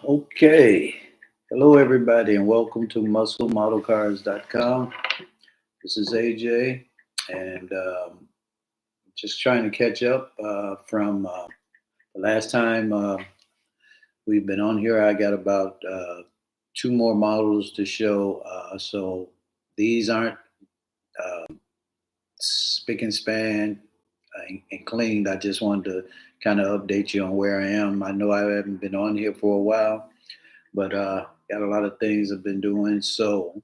Okay. Hello, everybody, and welcome to MuscleModelCars.com. This is AJ, and just trying to catch up from the last time we've been on here. I got about two more models to show. So these aren't spick and span and cleaned. I just wanted to kind of update you on where I am. I know I haven't been on here for a while, but got a lot of things I've been doing. So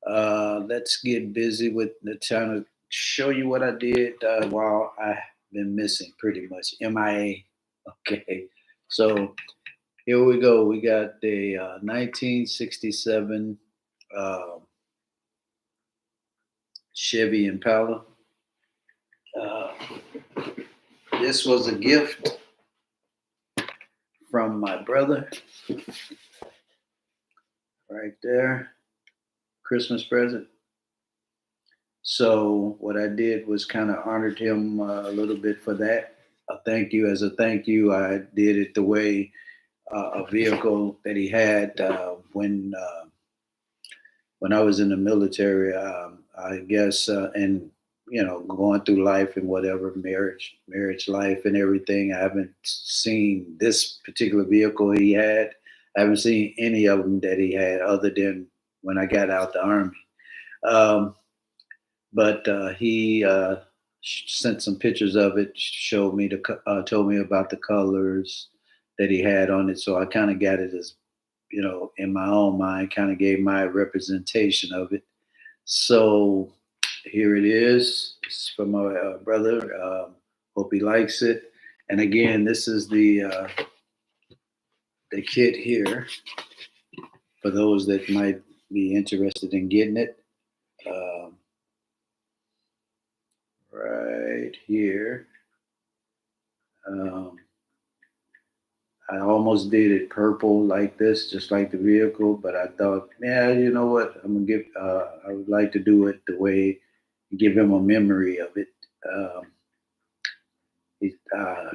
let's get busy with the trying to show you what I did while I've been missing, pretty much MIA. Okay, so here we go. We got the 1967 uh, Chevy Impala. Uh, this was a gift from my brother, right there, Christmas present. So what I did was kind of honored him a little bit for that. A thank you. As a thank you, I did it the way a vehicle that he had when I was in the military. I guess, and going through life and whatever, marriage life and everything. I haven't seen this particular vehicle he had. I haven't seen any of them that he had other than when I got out the army. Um, but he sent some pictures of it, showed me told me about the colors that he had on it. So I kind of got it as in my own mind, kind of gave my representation of it. So here it is. It's from my brother. Hope he likes it. And again, this is the kit here for those that might be interested in getting it. Um, right here. Um, I almost did it purple like this, just like the vehicle, but I thought, yeah, you know what? I'm gonna give. I would like to do it the way, give him a memory of it. Um,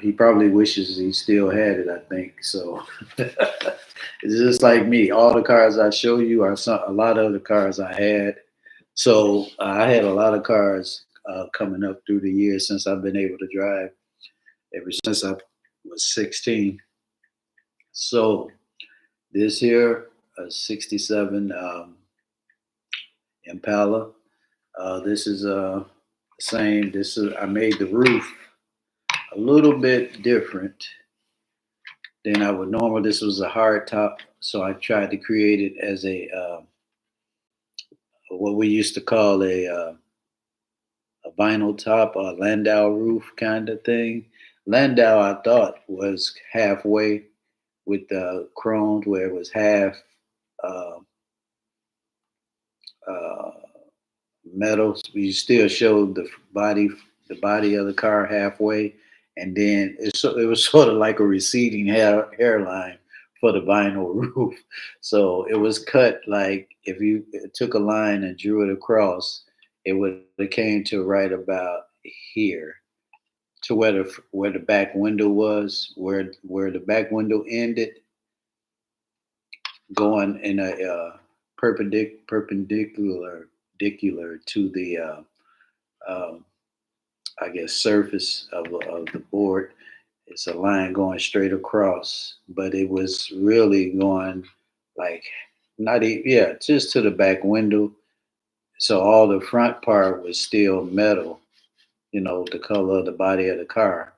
he probably wishes he still had it. I think so. It's just like me. All the cars I show you are a lot of the cars I had. So I had a lot of cars coming up through the years since I've been able to drive. Ever since I was 16. So this here, a 67 Impala. This is same. This is I made the roof a little bit different than I would normally. This was a hard top, so I tried to create it as a what we used to call a vinyl top, a Landau roof kind of thing. Landau, I thought, was halfway with the chromed, where it was half uh, uh, metal. We still showed the body of the car halfway, and then it was sort of like a receding hairline for the vinyl roof. So it was cut like if you took a line and drew it across, it would have came to right about here to where the back window was, where the back window ended, going in a perpendicular to the um, I guess surface of the board. It's a line going straight across, but it was really going like not yeah, just to the back window. So all the front part was still metal, the color of the body of the car,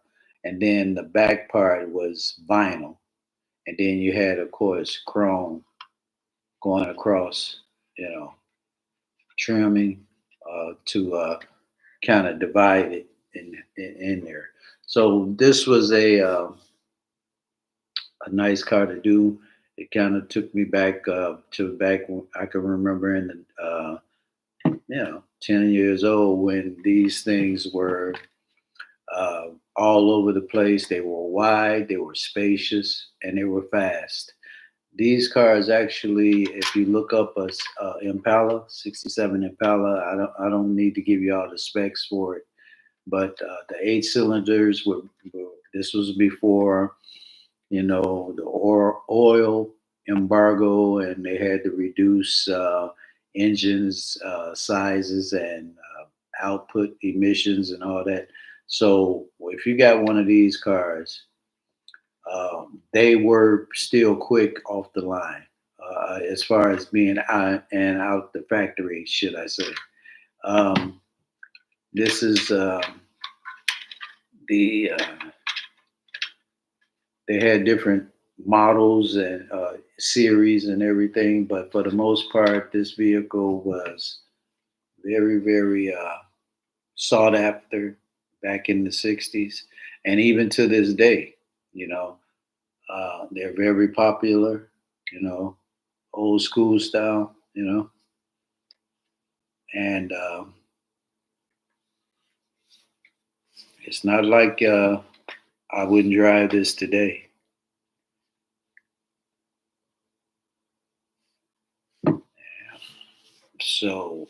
and then the back part was vinyl, and then you had, of course, chrome going across, you know, trimming to kind of divide it in there. So this was a nice car to do. It kind of took me back to back when I can remember in the 10 years old when these things were all over the place. They were wide, they were spacious, and they were fast. These cars actually, if you look up a Impala, 67 Impala, I don't need to give you all the specs for it, but the 8 cylinders were. This was before the oil embargo, and they had to reduce engines sizes and output emissions and all that. So if you got one of these cars, they were still quick off the line as far as being out and out the factory, should I say. Um, this is the they had different models and series and everything, but for the most part, this vehicle was very, very sought after back in the 60s. And even to this day, you know, they're very popular, you know, old school style, and it's not like I wouldn't drive this today. So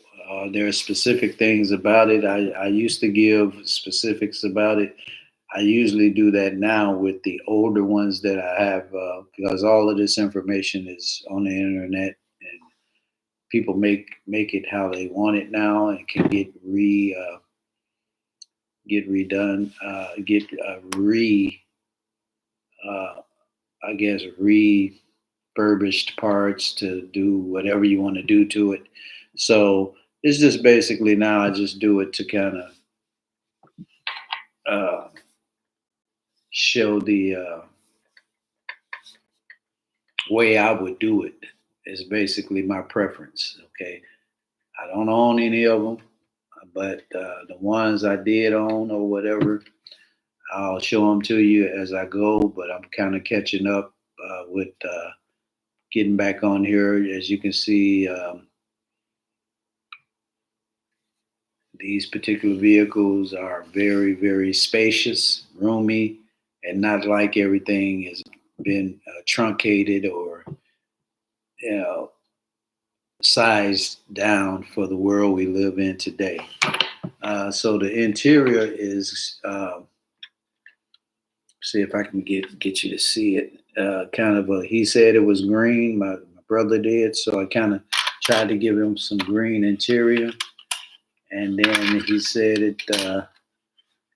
there are specific things about it. I used to give specifics about it. I usually do that now with the older ones that I have because all of this information is on the internet, and people make it how they want it now and can get redone, get re I guess refurbished parts to do whatever you want to do to it. So it's just basically now I just do it to kind of uh, show the way I would do it. Is basically my preference. Okay, I don't own any of them, but the ones I did own or whatever, I'll show them to you as I go. But I'm kind of catching up with getting back on here. As you can see, these particular vehicles are very, very spacious, roomy, and not like everything has been truncated or you know sized down for the world we live in today. So the interior is see if I can get you to see it. Kind of a he said it was green. My brother did, so I kind of tried to give him some green interior, and then he said it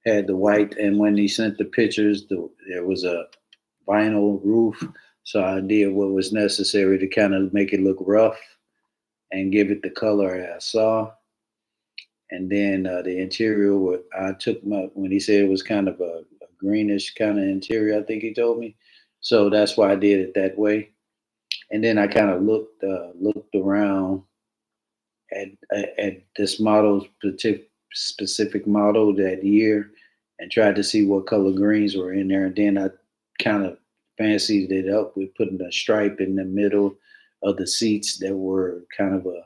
had the white. And when he sent the pictures, there was a vinyl roof. So I did what was necessary to kind of make it look rough and give it the color I saw. And then the interior, I took my when he said it was kind of a greenish kind of interior. I think he told me, so that's why I did it that way. And then I kind of looked around at this model, specific model that year, and tried to see what color greens were in there. And then I kind of fancied it up with putting a stripe in the middle of the seats that were kind of a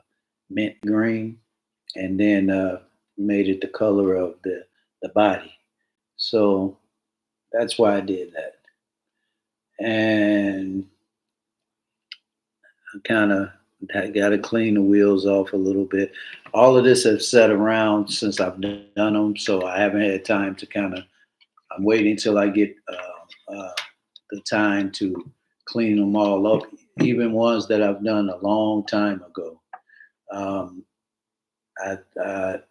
mint green, and then made it the color of the body. So that's why I did that. And I kind of got to clean the wheels off a little bit. All of this has sat around since I've done them, so I haven't had time to kind of. I'm waiting till I get the time to clean them all up, even ones that I've done a long time ago. Um, I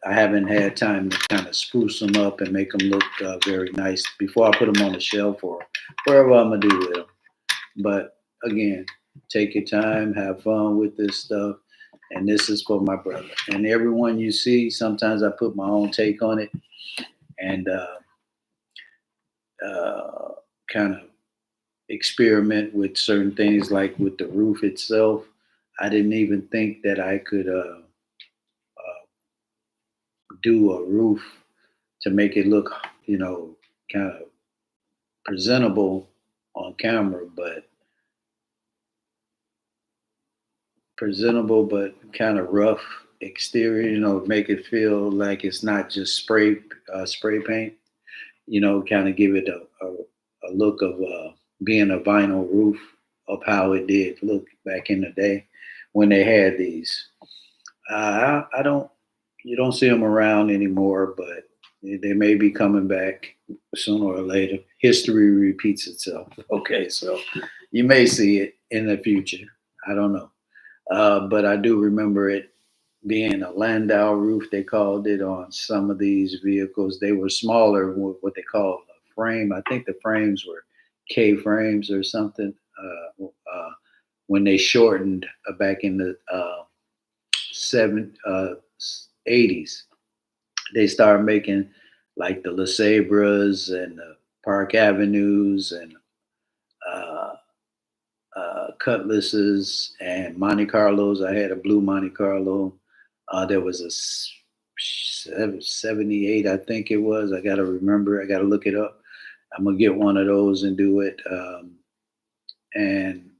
haven't had time to kind of spruce them up and make them look very nice before I put them on the shelf or wherever I'm gonna do with them. But again, take your time, have fun with this stuff, and this is for my brother. And everyone you see, sometimes I put my own take on it and kind of experiment with certain things, like with the roof itself. I didn't even think that I could do a roof to make it look, kind of presentable on camera, but presentable, but kind of rough exterior. Make it feel like it's not just spray paint. Kind of give it a look of being a vinyl roof of how it did look back in the day when they had these. I don't, you don't see them around anymore, but They may be coming back sooner or later. History repeats itself. Okay, so you may see it in the future. I don't know. But I do remember it being a Landau roof, they called it on some of these vehicles. They were smaller, what they call a frame. I think the frames were K frames or something. When they shortened back in the seven 80s, they started making like the LeSabres and the Park Avenues and uh, Cutlasses and Monte Carlos. I had a blue Monte Carlo. There was a 78, I think it was. I got to remember. I got to look it up. I'm gonna get one of those and do it. And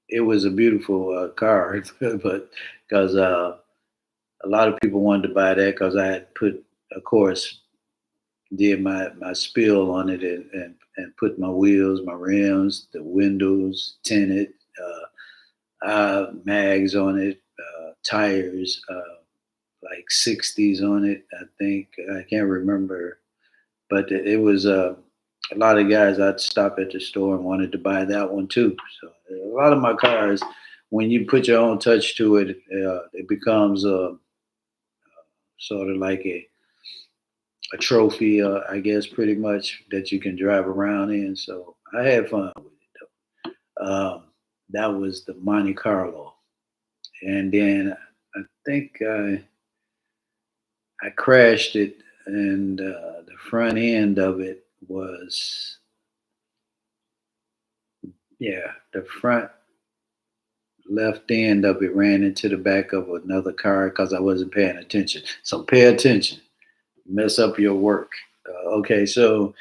it was a beautiful car, but because a lot of people wanted to buy that because I had put, of course, did my spill on it and put my wheels, my rims, the windows tinted, mags on it, tires, like 60s on it. I think I can't remember, but it was a lot of guys. I'd stop at the store and wanted to buy that one too. So a lot of my cars, when you put your own touch to it, it becomes sort of like a trophy, I guess, pretty much that you can drive around in. So I had fun with it though. That was the Monte Carlo, and then I think I crashed it, and the front end of it was, yeah, the front left end of it ran into the back of another car because I wasn't paying attention. So pay attention, mess up your work. Okay, so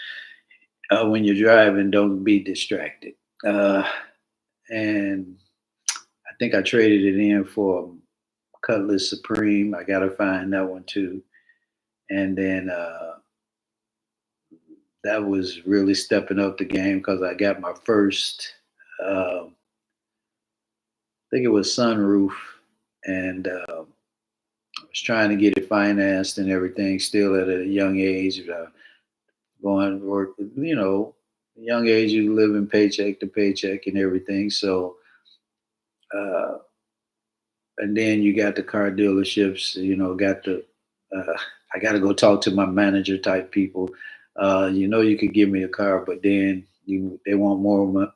when you're driving, don't be distracted. Uh, and I think I traded it in for a Cutlass Supreme. I got to find that one too. And then that was really stepping up the game because I got my first, I think it was sunroof, and I was trying to get it financed and everything. Still at a young age, going to work. Young age, you living paycheck to paycheck and everything. So, uh, and then you got the car dealerships. Got the I got to go talk to my manager type people. You could give me a car, but then they want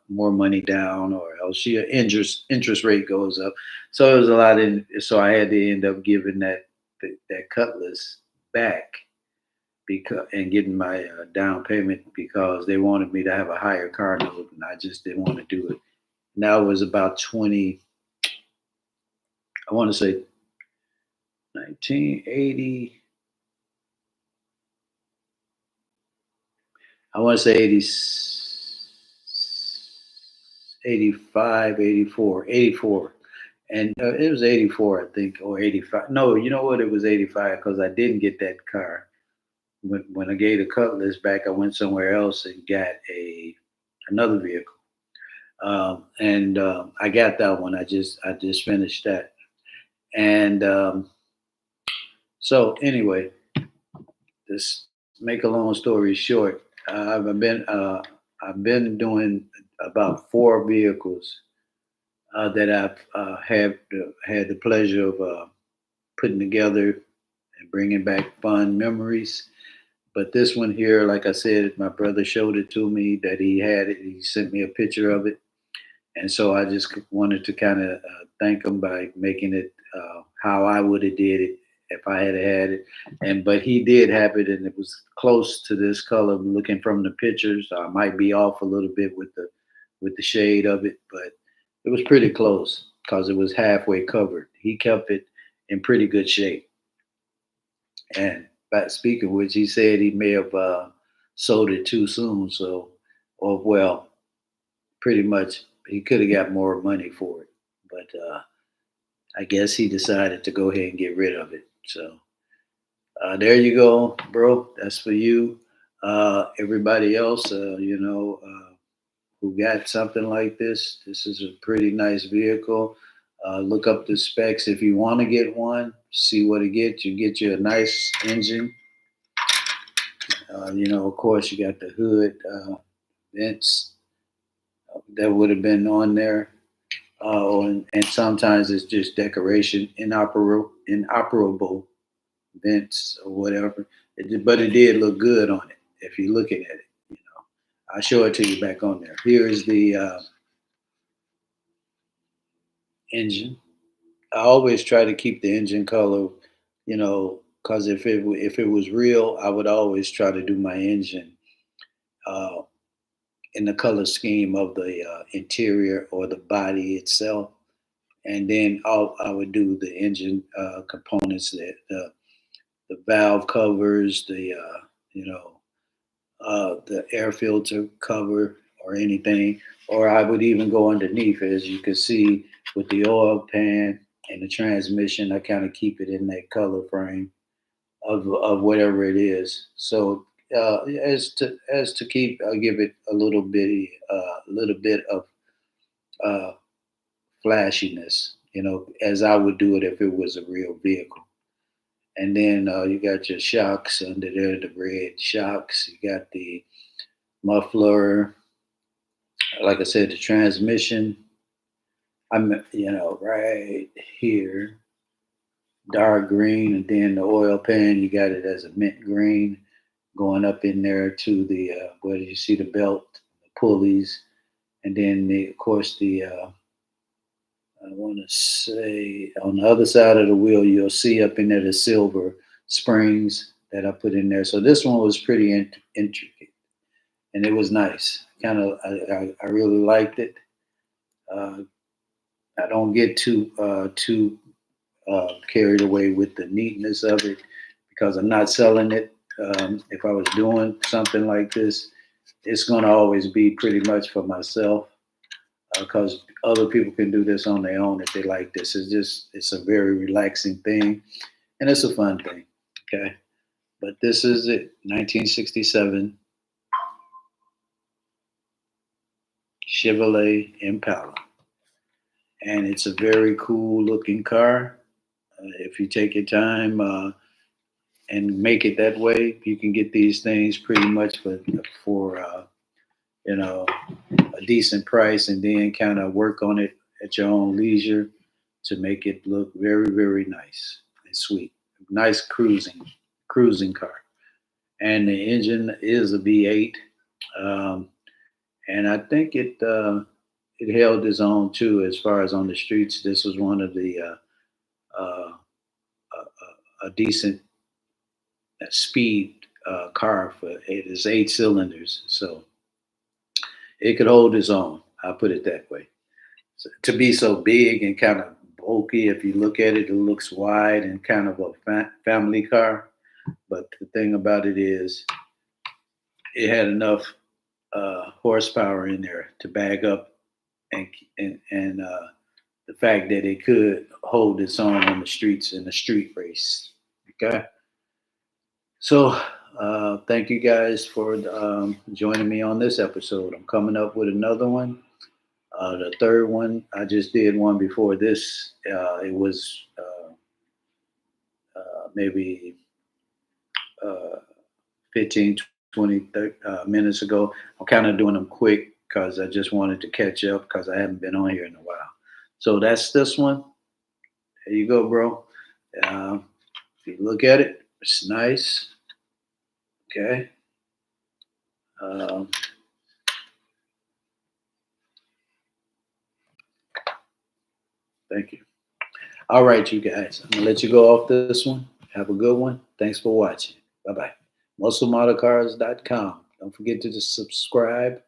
more money down, or else your interest rate goes up. So it was a lot in. So I had to end up giving that Cutlass back because and getting my down payment because they wanted me to have a higher car note, and I just didn't want to do it. Now it was about 20. I want to say 1980. I want to say 80, 85, 84, 84. And it was 84, I think, or 85. No, you know what? It was 85 because I didn't get that car. When I gave the Cutlass back, I went somewhere else and got another vehicle. And I got that one. I just finished that. And so anyway, just make a long story short, I've been doing about four vehicles that I've had the pleasure of putting together and bringing back fun memories. But this one here, like I said, my brother showed it to me that he had it. He sent me a picture of it, and so I just wanted to kind of thank him by making it how I would have did it if I had it. And but he did have it, and it was close to this color. Looking from the pictures, I might be off a little bit with the shade of it, but it was pretty close because it was halfway covered. He kept it in pretty good shape. And but speaking of which, he said he may have sold it too soon. So, or well, pretty much he could have got more money for it. But I guess he decided to go ahead and get rid of it. So there you go, bro. That's for you. Everybody else, who got something like this, this is a pretty nice vehicle. Look up the specs if you want to get one. See what it gets. You get you a nice engine, Of course, you got the hood vents that would have been on there. And sometimes it's just decoration, inoperable vents or whatever. But it did look good on it if you're looking at it. I'll show it to you back on there. Here is the engine. I always try to keep the engine color, because if it was real, I would always try to do my engine uh, in the color scheme of the interior or the body itself, and then I would do the engine components, the valve covers, the air filter cover or anything, or I would even go underneath, as you can see with the oil pan and the transmission. I kind of keep it in that color frame of whatever it is. So as to keep, I give it a little bit of uh, flashiness, as I would do it if it was a real vehicle. And then you got your shocks under there, the red shocks. You got the muffler, like I said, the transmission. I'm, right here, dark green, and then the oil pan. You got it as a mint green, going up in there to the where you see the belt, the pulleys, and then of course I want to say on the other side of the wheel, you'll see up in there the silver springs that I put in there. So this one was pretty intricate, and it was nice. Kind of, I really liked it. Uh, I don't get too carried away with the neatness of it because I'm not selling it. If I was doing something like this, it's going to always be pretty much for myself because other people can do this on their own if they like this. It's a very relaxing thing and it's a fun thing. Okay. But this is it, 1967 Chevrolet Impala. And it's a very cool looking car. If you take your time and make it that way, you can get these things pretty much for you know a decent price, and then kind of work on it at your own leisure to make it look very very nice and sweet. Nice cruising car, and the engine is a V8, um, and I think it held its own too as far as on the streets. This was one of the a decent speed car for it is 8 cylinders, so it could hold its own. I'll put it that way. So, to be so big and kind of bulky, if you look at it, it looks wide and kind of a family car. But the thing about it is, it had enough horsepower in there to bag up, and and the fact that it could hold its own on the streets in the street race. Okay. So, thank you guys for joining me on this episode. I'm coming up with another one. The third one, I just did one before this. It was maybe uh, 15, 20 30, minutes ago. I'm kind of doing them quick because I just wanted to catch up because I haven't been on here in a while. So that's this one. There you go, bro. Uh, if you look at it, it's nice. Okay. Um, Thank you. All right, you guys. I'm gonna let you go off this one. Have a good one. Thanks for watching. Bye bye. MuscleMotorCars.com. Don't forget to subscribe,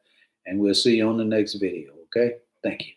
and we'll see you on the next video. Okay. Thank you.